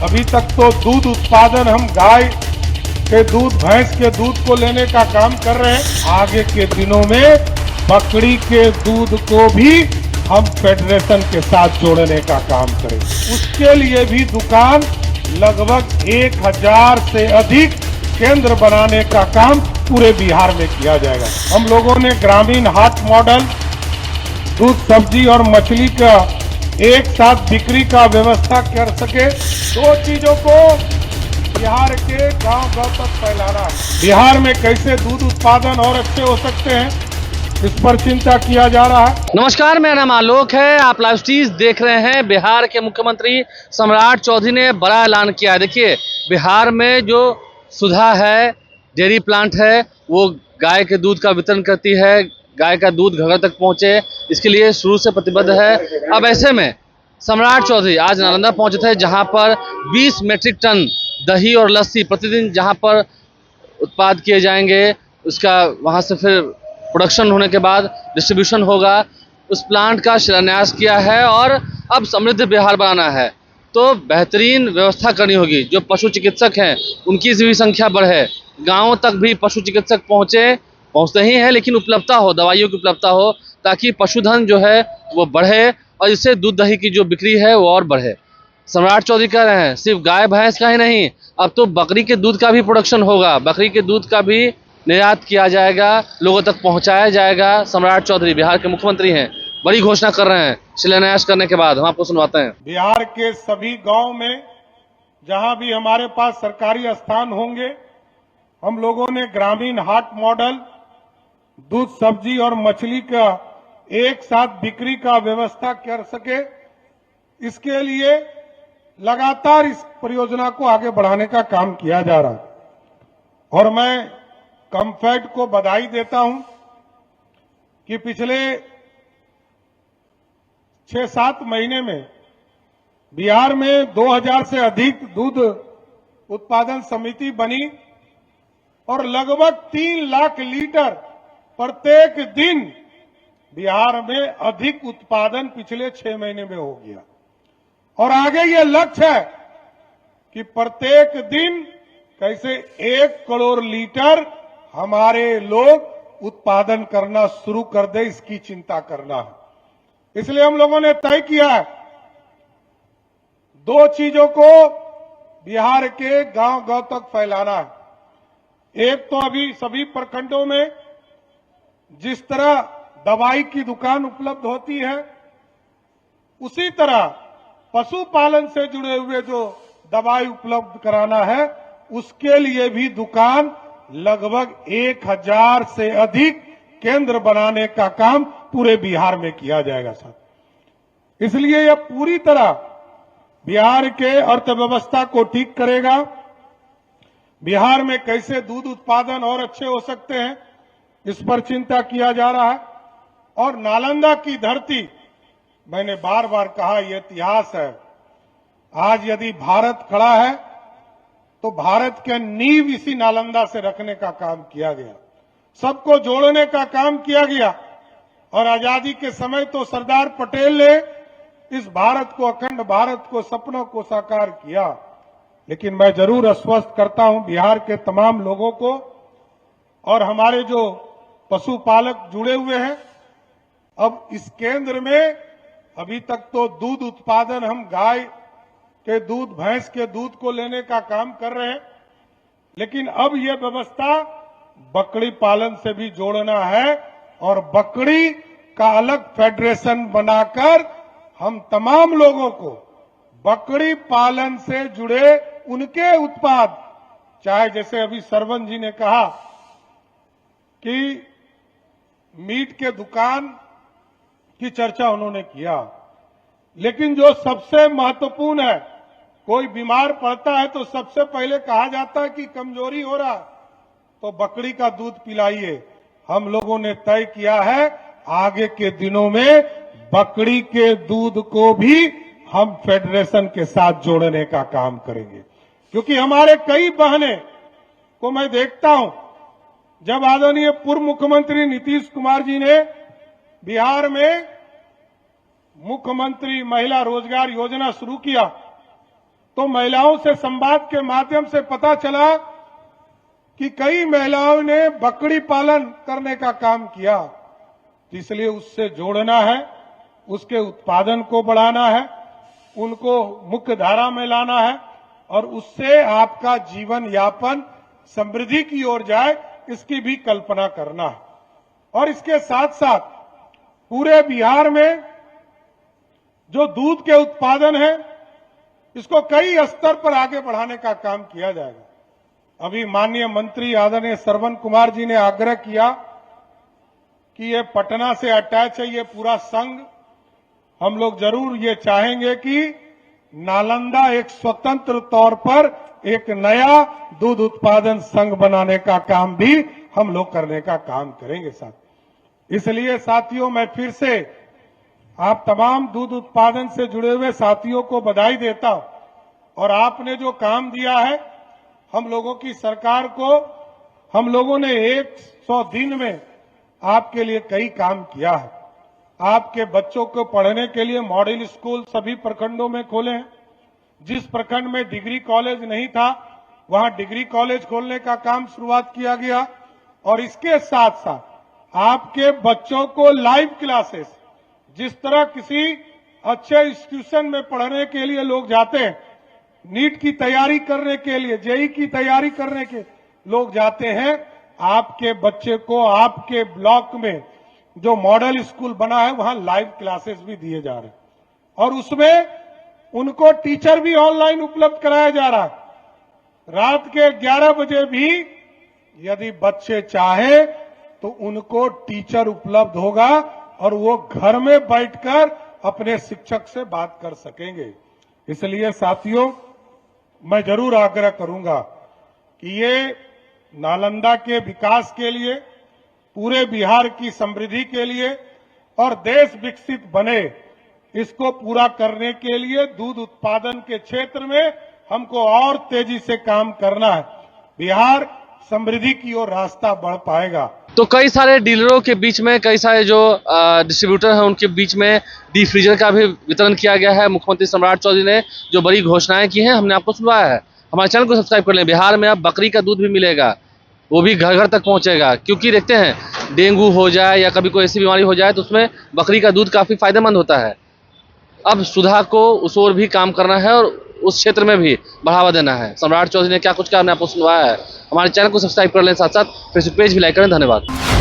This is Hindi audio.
अभी तक तो दूध उत्पादन हम गाय के दूध, भैंस के दूध को लेने का काम कर रहे हैं। आगे के दिनों में बकरी के दूध को भी हम फेडरेशन के साथ जोड़ने का काम करेंगे। उसके लिए भी दुकान लगभग 1000 से अधिक केंद्र बनाने का काम पूरे बिहार में किया जाएगा। हम लोगों ने ग्रामीण हाट मॉडल, दूध, सब्जी और मछली का एक साथ बिक्री का व्यवस्था कर सके। दो चीजों को बिहार के गांव-गांव तक फैलाना है। बिहार में कैसे दूध उत्पादन और अच्छे हो सकते हैं, इस पर चिंता किया जा रहा है। नमस्कार, मेरा नाम आलोक है। आप लाइव स्ट्रीज देख रहे हैं। बिहार के मुख्यमंत्री सम्राट चौधरी ने बड़ा ऐलान किया है। देखिए, बिहार में जो सुधा है, डेयरी प्लांट है, वो गाय के दूध का वितरण करती है। गाय का दूध घर तक पहुंचे, इसके लिए शुरू से प्रतिबद्ध है। अब ऐसे में सम्राट चौधरी आज नालंदा पहुंचे थे, जहां पर 20 मीट्रिक टन दही और लस्सी प्रतिदिन जहां पर उत्पाद किए जाएंगे, उसका वहां से फिर प्रोडक्शन होने के बाद डिस्ट्रीब्यूशन होगा। उस प्लांट का शिलान्यास किया है और अब समृद्ध बिहार बनाना है तो बेहतरीन व्यवस्था करनी होगी। जो पशु चिकित्सक हैं उनकी भी संख्या बढ़े, गांवों तक भी पशु चिकित्सक पहुंचते ही हैं, लेकिन उपलब्धता हो, दवाइयों की उपलब्धता हो, ताकि पशुधन जो है वो बढ़े और इससे दूध दही की जो बिक्री है वो और बढ़े। सम्राट चौधरी कह रहे हैं सिर्फ गाय भैंस का ही नहीं, अब तो बकरी के दूध का भी प्रोडक्शन होगा, बकरी के दूध का भी निर्यात किया जाएगा, लोगों तक पहुंचाया जाएगा। सम्राट चौधरी बिहार के मुख्यमंत्री हैं, बड़ी घोषणा कर रहे हैं शिलान्यास करने के बाद। हम आपको सुनवाते हैं। बिहार के सभी गांव में जहां भी हमारे पास सरकारी स्थान होंगे, हम लोगों ने ग्रामीण हाट मॉडल, दूध, सब्जी और मछली का एक साथ बिक्री का व्यवस्था कर सके, इसके लिए लगातार इस परियोजना को आगे बढ़ाने का काम किया जा रहा है। और मैं कम्फेड को बधाई देता हूं कि पिछले 6-7 महीने में बिहार में 2000 से अधिक दूध उत्पादन समिति बनी और लगभग 3 लाख लीटर प्रत्येक दिन बिहार में अधिक उत्पादन पिछले 6 महीने में हो गया। और आगे ये लक्ष्य है कि प्रत्येक दिन कैसे 1 करोड़ लीटर हमारे लोग उत्पादन करना शुरू कर दे, इसकी चिंता करना है। इसलिए हम लोगों ने तय किया है 2 चीजों को बिहार के गांव-गांव तक फैलाना है। एक तो अभी सभी प्रखंडों में जिस तरह दवाई की दुकान उपलब्ध होती है, उसी तरह पशुपालन से जुड़े हुए जो दवाई उपलब्ध कराना है, उसके लिए भी दुकान लगभग 1000 से अधिक केंद्र बनाने का काम पूरे बिहार में किया जाएगा साहब। इसलिए यह पूरी तरह बिहार के अर्थव्यवस्था को ठीक करेगा। बिहार में कैसे दूध उत्पादन और अच्छे हो सकते हैं, इस पर चिंता किया जा रहा है। और नालंदा की धरती, मैंने बार बार कहा, यह इतिहास है। आज यदि भारत खड़ा है तो भारत के नींव इसी नालंदा से रखने का काम किया गया, सबको जोड़ने का काम किया गया। और आजादी के समय तो सरदार पटेल ने इस भारत को, अखंड भारत को, सपनों को साकार किया। लेकिन मैं जरूर आश्वस्त करता हूं बिहार के तमाम लोगों को और हमारे जो पशुपालक जुड़े हुए हैं, अब इस केंद्र में अभी तक तो दूध उत्पादन हम गाय के दूध, भैंस के दूध को लेने का काम कर रहे हैं, लेकिन अब यह व्यवस्था बकरी पालन से भी जोड़ना है और बकरी का अलग फेडरेशन बनाकर हम तमाम लोगों को बकरी पालन से जुड़े उनके उत्पाद, चाहे जैसे अभी सरवन जी ने कहा कि मीट के दुकान की चर्चा उन्होंने किया, लेकिन जो सबसे महत्वपूर्ण है, कोई बीमार पड़ता है तो सबसे पहले कहा जाता है कि कमजोरी हो रहा, तो बकरी का दूध पिलाइए। हम लोगों ने तय किया है आगे के दिनों में बकरी के दूध को भी हम फेडरेशन के साथ जोड़ने का काम करेंगे। क्योंकि हमारे कई बहने को मैं देखता हूं, जब आदरणीय पूर्व मुख्यमंत्री नीतीश कुमार जी ने बिहार में मुख्यमंत्री महिला रोजगार योजना शुरू किया तो महिलाओं से संवाद के माध्यम से पता चला कि कई महिलाओं ने बकरी पालन करने का काम किया, इसलिए उससे जोड़ना है, उसके उत्पादन को बढ़ाना है, उनको मुख्य धारा में लाना है और उससे आपका जीवन यापन समृद्धि की ओर जाए, इसकी भी कल्पना करना है। और इसके साथ साथ पूरे बिहार में जो दूध के उत्पादन है, इसको कई स्तर पर आगे बढ़ाने का काम किया जाएगा। अभी माननीय मंत्री आदरणीय श्रवण कुमार जी ने आग्रह किया कि ये पटना से अटैच है, ये पूरा संघ, हम लोग जरूर ये चाहेंगे कि नालंदा एक स्वतंत्र तौर पर एक नया दूध उत्पादन संघ बनाने का काम भी हम लोग करने का काम करेंगे साथ। इसलिए साथियों, मैं फिर से आप तमाम दूध उत्पादन से जुड़े हुए साथियों को बधाई देता हूं और आपने जो काम दिया है, हम लोगों की सरकार को, हम लोगों ने 100 दिन में आपके लिए कई काम किया है। आपके बच्चों को पढ़ने के लिए मॉडल स्कूल सभी प्रखंडों में खोले हैं। जिस प्रखंड में डिग्री कॉलेज नहीं था, वहां डिग्री कॉलेज खोलने का काम शुरुआत किया गया। और इसके साथ साथ आपके बच्चों को लाइव क्लासेस, जिस तरह किसी अच्छे इंस्टीट्यूशन में पढ़ने के लिए लोग जाते हैं, नीट की तैयारी करने के लिए, जेई की तैयारी करने के लोग जाते हैं, आपके बच्चे को आपके ब्लॉक में जो मॉडल स्कूल बना है, वहां लाइव क्लासेस भी दिए जा रहे हैं और उसमें उनको टीचर भी ऑनलाइन उपलब्ध कराया जा रहा है। रात के 11 बजे भी यदि बच्चे चाहे तो उनको टीचर उपलब्ध होगा और वो घर में बैठकर अपने शिक्षक से बात कर सकेंगे। इसलिए साथियों, मैं जरूर आग्रह करूंगा कि ये नालंदा के विकास के लिए, पूरे बिहार की समृद्धि के लिए और देश विकसित बने, इसको पूरा करने के लिए दूध उत्पादन के क्षेत्र में हमको और तेजी से काम करना है। बिहार समृद्धि की ओर रास्ता बढ़ पाएगा। तो कई सारे डीलरों के बीच में, कई सारे जो डिस्ट्रीब्यूटर हैं, उनके बीच में डी फ्रीजर का भी वितरण किया गया है। मुख्यमंत्री सम्राट चौधरी ने जो बड़ी घोषणाएं की हैं, हमने आपको सुनवाया है। हमारे चैनल को सब्सक्राइब कर लें। बिहार में अब बकरी का दूध भी मिलेगा, वो भी घर घर तक पहुंचेगा, क्योंकि देखते हैं डेंगू हो जाए या कभी कोई ऐसी बीमारी हो जाए तो उसमें बकरी का दूध काफ़ी फायदेमंद होता है। अब सुधा को उस ओर भी काम करना है और उस क्षेत्र में भी बढ़ावा देना है। सम्राट चौधरी ने क्या कुछ कहा, हमने आपको सुनवाया है। हमारे चैनल को सब्सक्राइब कर लें, साथ साथ फेसबुक पेज भी लाइक करें। धन्यवाद।